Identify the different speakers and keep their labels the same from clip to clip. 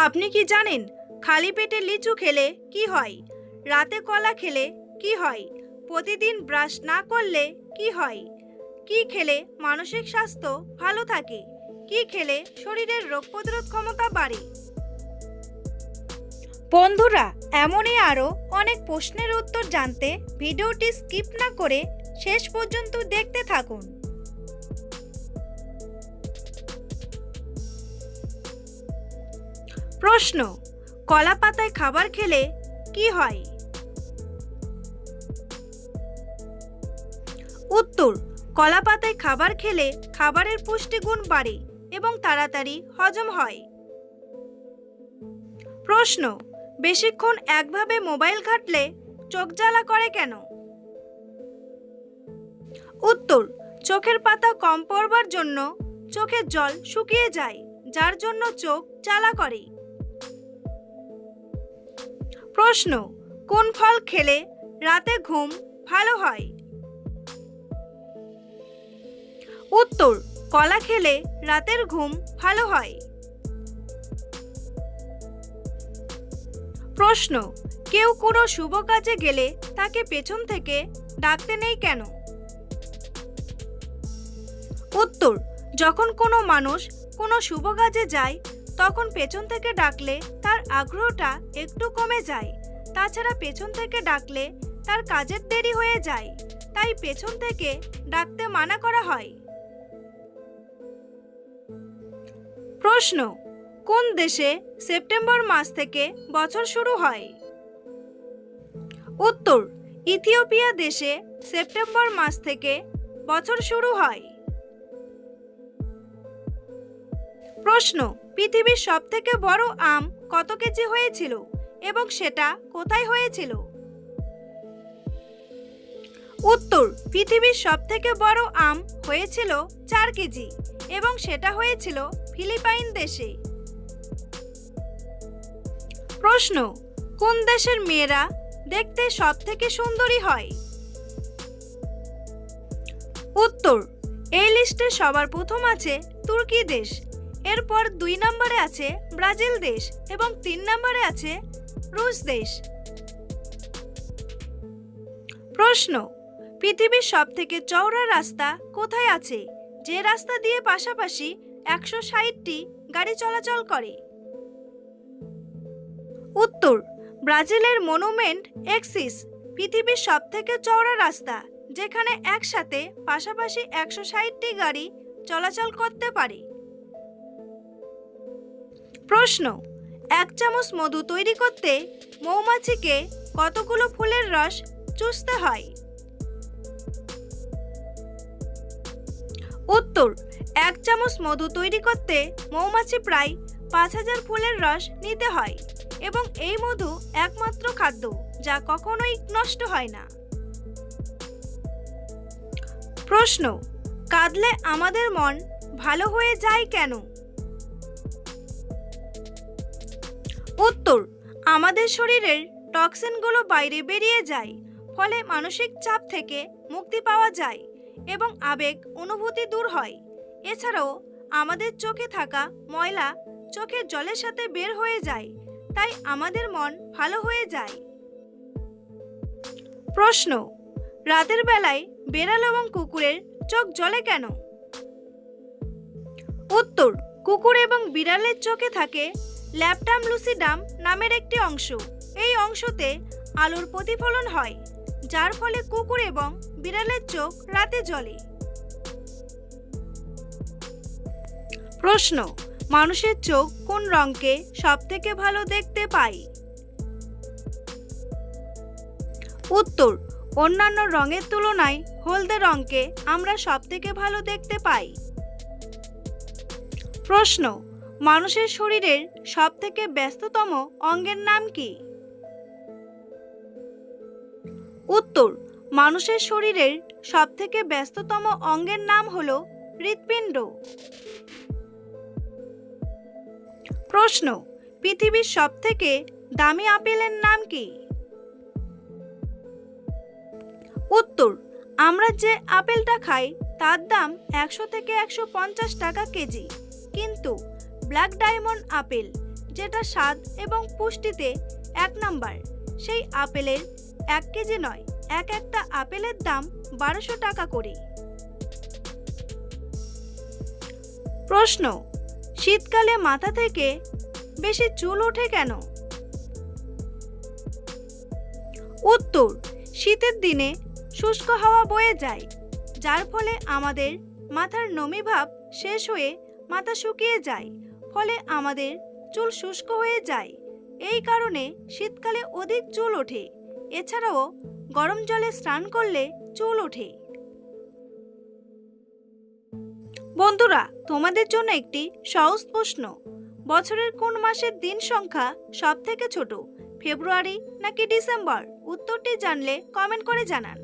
Speaker 1: আপনি কি জানেন খালি পেটে লিচু খেলে কি হয়, রাতে কলা খেলে কি হয়, প্রতিদিন ব্রাশ না করলে কি হয়, কি খেলে মানসিক স্বাস্থ্য ভালো থাকে, কি খেলে শরীরের রোগ প্রতিরোধ ক্ষমতা বাড়ে? বন্ধুরা, এমনই আরও অনেক প্রশ্নের উত্তর জানতে ভিডিওটি স্কিপ না করে শেষ পর্যন্ত দেখতে থাকুন। প্রশ্ন: কলা পাতায় খাবার খেলে কি হয়? উত্তর: কলা পাতায় খাবার খেলে খাবারের পুষ্টিগুণ বাড়ে এবং তাড়াতাড়ি হজম হয়। প্রশ্ন: বেশিক্ষণ একভাবে মোবাইল ঘাঁটলে চোখ জ্বালা করে কেন? উত্তর: চোখের পাতা কম পড়বার জন্য চোখের জল শুকিয়ে যায়, যার জন্য চোখ জ্বালা করে। প্রশ্ন: কোন ফল খেলে রাতে ঘুম ভালো হয়? উত্তর: কলা খেলে রাতের ঘুম ভালো হয়। প্রশ্ন: কেউ কোনো শুভ কাজে গেলে তাকে পেছন থেকে ডাকতে নেই কেন? উত্তর: যখন কোনো মানুষ কোনো শুভ কাজে যায় তখন পেছন থেকে ডাকলে তার আগ্রহটা একটু কমে যায়। তাছাড়া পেছন থেকে ডাকলে তার কাজের দেরি হয়ে যায়, তাই পেছন থেকে ডাকতে মানা করা হয়। প্রশ্ন: কোন দেশে সেপ্টেম্বর মাস থেকে বছর শুরু হয়? উত্তর: ইথিওপিয়া দেশে সেপ্টেম্বর মাস থেকে বছর শুরু হয়। প্রশ্ন: পৃথিবীর সবথেকে বড় আম কত কেজি হয়েছিল এবং সেটা কোথায় হয়েছিল? উত্তর: পৃথিবীর সবথেকে বড় আম হয়েছিল 4 কেজি এবং সেটা হয়েছিল ফিলিপাইন দেশে। প্রশ্ন: কোন দেশের মেয়েরা দেখতে সবথেকে সুন্দরী হয়? উত্তর: এই লিস্টে সবার প্রথম আছে তুর্কি দেশ, এরপর 2 নম্বরে আছে ব্রাজিল দেশ এবং 3 নম্বরে আছে রুশ দেশ। প্রশ্ন: পৃথিবীর সবথেকে চওড়া রাস্তা কোথায় আছে, যে রাস্তা দিয়ে পাশাপাশি 160টি গাড়ি চলাচল করে? উত্তর: ব্রাজিলের মনুমেন্ট এক্সিস পৃথিবীর সবথেকে চওড়া রাস্তা, যেখানে একসাথে পাশাপাশি 160টি গাড়ি চলাচল করতে পারে। প্রশ্ন: 1 চামচ মধু তৈরি করতে মৌমাছিকে কতগুলো ফুলের রস চুষতে হয়? উত্তর: 1 চামচ মধু তৈরি করতে মৌমাছি প্রায় 5000 ফুলের রস নিতে হয় এবং এই মধু একমাত্র খাদ্য যা কখনোই নষ্ট হয় না। প্রশ্ন: কাঁদলে আমাদের মন ভালো হয়ে যায় কেন? উত্তর: আমাদের শরীরের টক্সিনগুলো বাইরে বেরিয়ে যায়, ফলে মানসিক চাপ থেকে মুক্তি পাওয়া যায় এবং আবেগ অনুভূতি দূর হয়। এছাড়াও আমাদের চোখে থাকা ময়লা চোখের জলের সাথে বের হয়ে যায়, তাই আমাদের মন ভালো হয়ে যায়। প্রশ্ন: রাতের বেলায় বেড়াল এবং কুকুরের চোখ জ্বলে কেন? উত্তর: কুকুর এবং বিড়ালের চোখে থাকে ল্যাপটাম লুসিডাম নামের একটি অংশ। এই অংশতে আলোর প্রতিফলন হয়, যার ফলে কুকুর এবং বিড়ালের চোখ রাতে জ্বলে। প্রশ্ন: মানুষের চোখ কোন রঙকে সবথেকে ভালো দেখতে পায়? উত্তর: অন্যান্য রঙের তুলনায় হলদে রঙকে আমরা সবথেকে ভালো দেখতে পাই। প্রশ্ন: মানুষের শরীরের সবথেকে ব্যস্ততম অঙ্গের নাম কি? উত্তর: মানুষের শরীরের সবথেকে ব্যস্ততম অঙ্গের নাম হলো হৃৎপিণ্ড। প্রশ্ন: পৃথিবীর সবথেকে দামি আপেলের নাম কি? উত্তর: আমরা যে আপেলটা খাই তার দাম 100 থেকে 150 টাকা কেজি, কিন্তু ব্ল্যাক ডায়মন্ড আপেল যেটা স্বাদ এবং পুষ্টিতে 1 নাম্বার, সেই আপেলের 1 কেজি নয়, একটা আপেলের দাম 1200 টাকা করে। প্রশ্ন, শীতকালে মাথা থেকে বেশি চুল ওঠে কেন? উত্তর, শীতের দিনে শুষ্ক হাওয়া বয়ে যায়, যার ফলে আমাদের মাথার নমি ভাব শেষ হয়ে মাথা শুকিয়ে যায়, ফলে আমাদের চুল শুষ্ক হয়ে যায়। এই কারণে শীতকালে অধিক চুল ওঠে। এছাড়াও গরম জলে স্নান করলে চুল ওঠে। বন্ধুরা, তোমাদের জন্য একটি সহজ প্রশ্ন। বছরের কোন মাসের দিন সংখ্যা সব থেকে ছোট, ফেব্রুয়ারি নাকি ডিসেম্বর? উত্তরটি জানলে কমেন্ট করে জানান।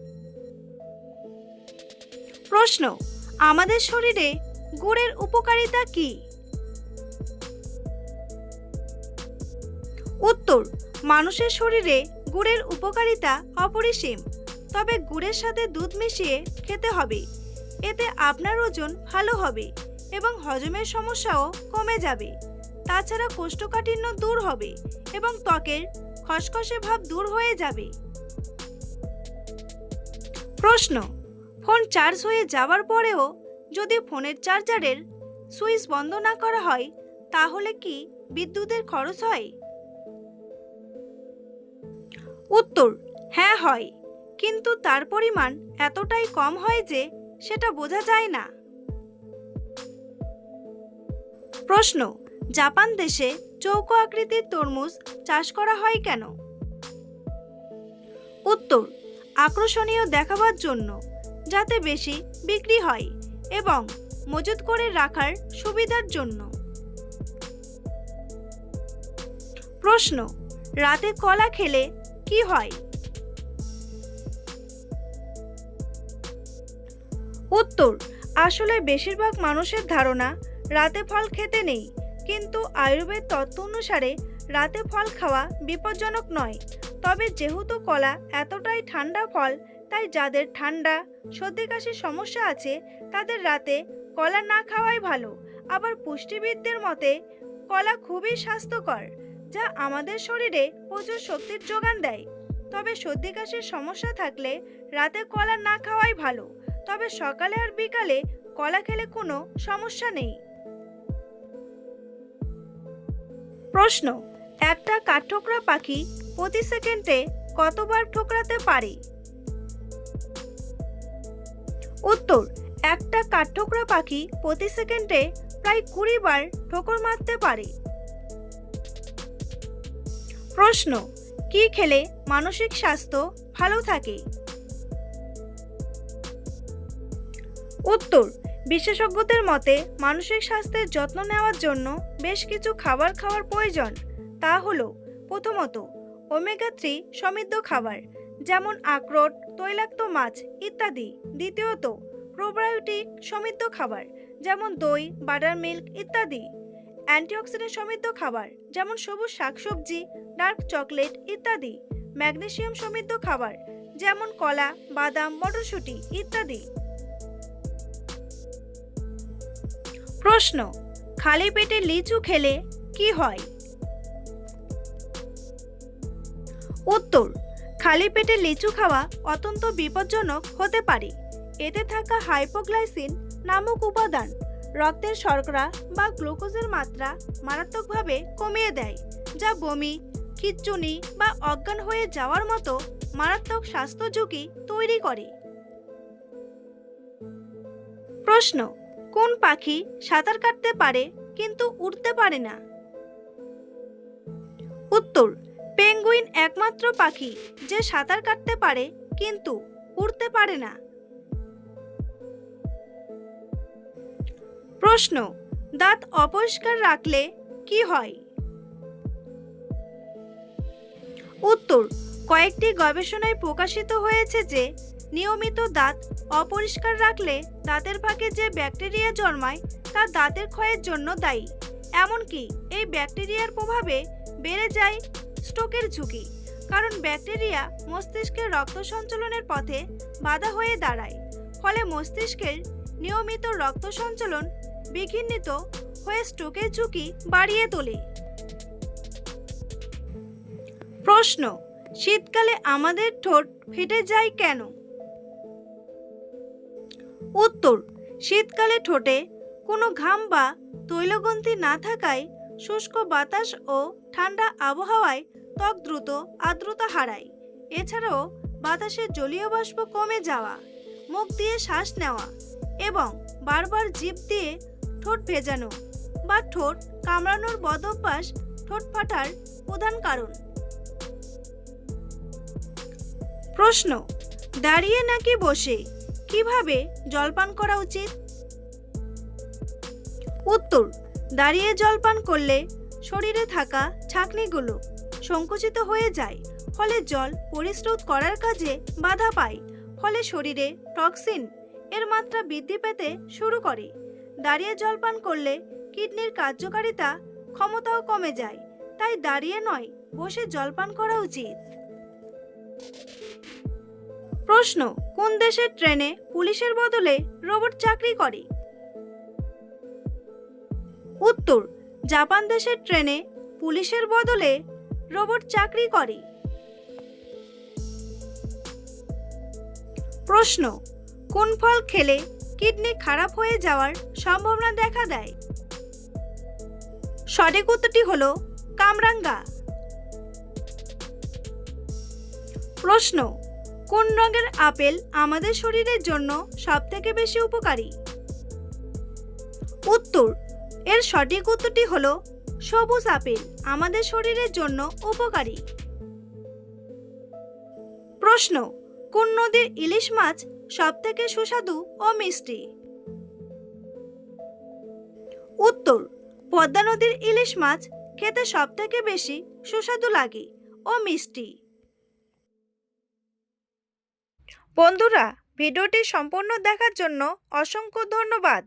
Speaker 1: প্রশ্ন, আমাদের শরীরে গুড়ের উপকারিতা কি? উত্তর, মানুষের শরীরে গুড়ের উপকারিতা অপরিসীম, তবে গুড়ের সাথে দুধ মিশিয়ে খেতে হবে। এতে আপনার ওজন ভালো হবে এবং হজমের সমস্যাও কমে যাবে। তাছাড়া কোষ্ঠকাঠিন্য দূর হবে এবং ত্বকের খসখসে ভাব দূর হয়ে যাবে। প্রশ্ন, ফোন চার্জ হয়ে যাওয়ার পরেও যদি ফোনের চার্জারের সুইচ বন্ধ না করা হয়, তাহলে কি বিদ্যুতের খরচ হয়? উত্তর, হ্যাঁ হয়, কিন্তু তার পরিমাণ এতটাই কম হয় যে সেটা বোঝা যায় না। প্রশ্ন, জাপান দেশে চৌকো আকৃতির তরমুজ চাষ করা হয় কেন? উত্তর, আকর্ষণীয় দেখাবার জন্য, যাতে বেশি বিক্রি হয় এবং মজুত করে রাখার সুবিধার জন্য। প্রশ্ন, রাতে কলা খেলে কি হয়? উত্তর, আসলে বেশিরভাগ মানুষের ধারণা রাতে ফল খেতে নেই, কিন্তু আয়ুর্বেদ তত্ত্ব অনুসারে রাতে ফল খাওয়া বিপজ্জনক নয়। তবে যেহেতু কলা এতটাই ঠান্ডা ফল, তাই যাদের ঠান্ডা সর্দি কাশির সমস্যা আছে তাদের রাতে কলা না খাওয়াই ভালো। আবার পুষ্টিবিদদের মতে কলা খুবই স্বাস্থ্যকর, যা আমাদের শরীরে প্রচুর শক্তির যোগান দেয়। তবে সর্দি কাশির সমস্যা থাকলে রাতে কলা না খাওয়াই ভালো, তবে সকালে আর বিকালে কলা খেলে কোনো সমস্যা নেই। প্রশ্ন, একটা কাঠঠোকরা পাখি প্রতি সেকেন্ডে কতবার ঠোকরাতে পারে? উত্তর, একটা কাঠঠোকরা পাখি প্রতি সেকেন্ডে প্রায় 20 বার ঠোকর মারতে পারে। প্রশ্ন, কি খেলে মানসিক স্বাস্থ্য ভালো থাকে? উত্তর, বিশেষজ্ঞদের মতে মানসিক স্বাস্থ্যের যত্ন নেওয়ার জন্য বেশ কিছু খাবার খাওয়ার প্রয়োজন। তা হলো, প্রথমত ওমেগা 3 সমৃদ্ধ খাবার, যেমন আখরোট, তৈলাক্ত মাছ ইত্যাদি। দ্বিতীয়ত প্রোবায়োটিক সমৃদ্ধ খাবার, যেমন দই, বাটার মিল্ক ইত্যাদি। অ্যান্টিঅক্সিডেন্ট সমৃদ্ধ খাবার, যেমন সবুজ শাকসবজি, ডার্ক চকলেট ইত্যাদি। ম্যাগনেসিয়াম সমৃদ্ধ খাবার, যেমন কলা, বাদাম, মটরশুঁটি ইত্যাদি। প্রশ্ন, খালি পেটে লিচু খেলে কি হয়? উত্তর, খালি পেটে লিচু খাওয়া অত্যন্ত বিপজ্জনক হতে পারে। এতে থাকা হাইপোগ্লাইসিন নামক উপাদান রক্তের শর্করা বা গ্লুকোজের মাত্রা মারাত্মকভাবে কমিয়ে দেয়, যা বমি, খিঁচুনি বা অজ্ঞান হয়ে যাওয়ার মতো মারাত্মক স্বাস্থ্য ঝুঁকি তৈরি করে। প্রশ্ন, কোন পাখি সাঁতার কাটতে পারে কিন্তু উড়তে পারে না? উত্তর, পেঙ্গুইন একমাত্র পাখি যে সাঁতার কাটতে পারে কিন্তু উড়তে পারে না। প্রশ্ন, দাঁত অপরিষ্কার রাখলে কি হয়? উত্তর, কয়েকটি গবেষণায় প্রকাশিত হয়েছে যে নিয়মিত দাঁত অপরিষ্কার রাখলে দাঁতের ফাঁকে যে ব্যাকটেরিয়া জন্মায় তা দাঁতের ক্ষয়ের জন্য দায়ী। এমনকি এই ব্যাকটেরিয়ার প্রভাবে বেড়ে যায় স্ট্রোকের ঝুঁকি, কারণ ব্যাকটেরিয়া মস্তিষ্কের রক্ত সঞ্চালনের পথে বাধা হয়ে দাঁড়ায়। ফলে মস্তিষ্কের নিয়মিত রক্ত সঞ্চালন বিঘ্নিত হয়ে স্ট্রোকের ঝুঁকি বাড়িয়ে তোলে। প্রশ্ন, শীতকালে আমাদের ঠোঁট ফেটে যায় কেন? উত্তর, শীতকালে ঠোঁটে কোনো ঘাম বা তৈলগ্রন্থি না থাকায় শুষ্ক বাতাস ও ঠান্ডা আবহাওয়ায় ত্বক দ্রুত আর্দ্রতা হারায়। এছাড়াও বাতাসের জলীয় বাষ্প কমে যাওয়া, মুখ দিয়ে শ্বাস নেওয়া এবং বারবার জিভ দিয়ে ঠোঁট ভেজানো বা ঠোঁট কামড়ানোর বদঅভ্যাস ঠোঁট ফাটার প্রধান কারণ। প্রশ্ন, দাঁড়িয়ে নাকি বসে কিভাবে জলপান করা উচিত? উত্তর, দাঁড়িয়ে জলপান করলে শরীরে থাকা ছাঁকনিগুলো সংকুচিত হয়ে যায়, ফলে জল পরিস্রুত করার কাজে বাধা পায়, ফলে শরীরে টক্সিন এর মাত্রা বৃদ্ধি পেতে শুরু করে। দাঁড়িয়ে জলপান করলে কিডনির কার্যকারিতা ক্ষমতাও কমে যায়, তাই দাঁড়িয়ে নয় বসে জলপান করা উচিত। প্রশ্ন, কোন দেশের ট্রেনে পুলিশের বদলে রোবট চাকরি করে? উত্তর, জাপান দেশের ট্রেনে পুলিশের বদলে রোবট চাকরি করে। প্রশ্ন, কোন ফল খেলে কিডনি খারাপ হয়ে যাওয়ার সম্ভাবনা দেখা দেয়? সঠিক উত্তরটি হলো কামরাঙ্গা। প্রশ্ন, কোন রঙের আপেল আমাদের শরীরের জন্য সবথেকে বেশি উপকারী? উত্তর, এর সঠিক উত্তরটি হলো সবুজ আপেল আমাদের শরীরের জন্য উপকারী। প্রশ্ন, কোন নদীর ইলিশ মাছ সবথেকে সুস্বাদু ও মিষ্টি? উত্তর, পদ্মা নদীর ইলিশ মাছ খেতে সবথেকে বেশি সুস্বাদু লাগে ও মিষ্টি। বন্ধুরা, ভিডিওটি সম্পূর্ণ দেখার জন্য অসংখ্য ধন্যবাদ।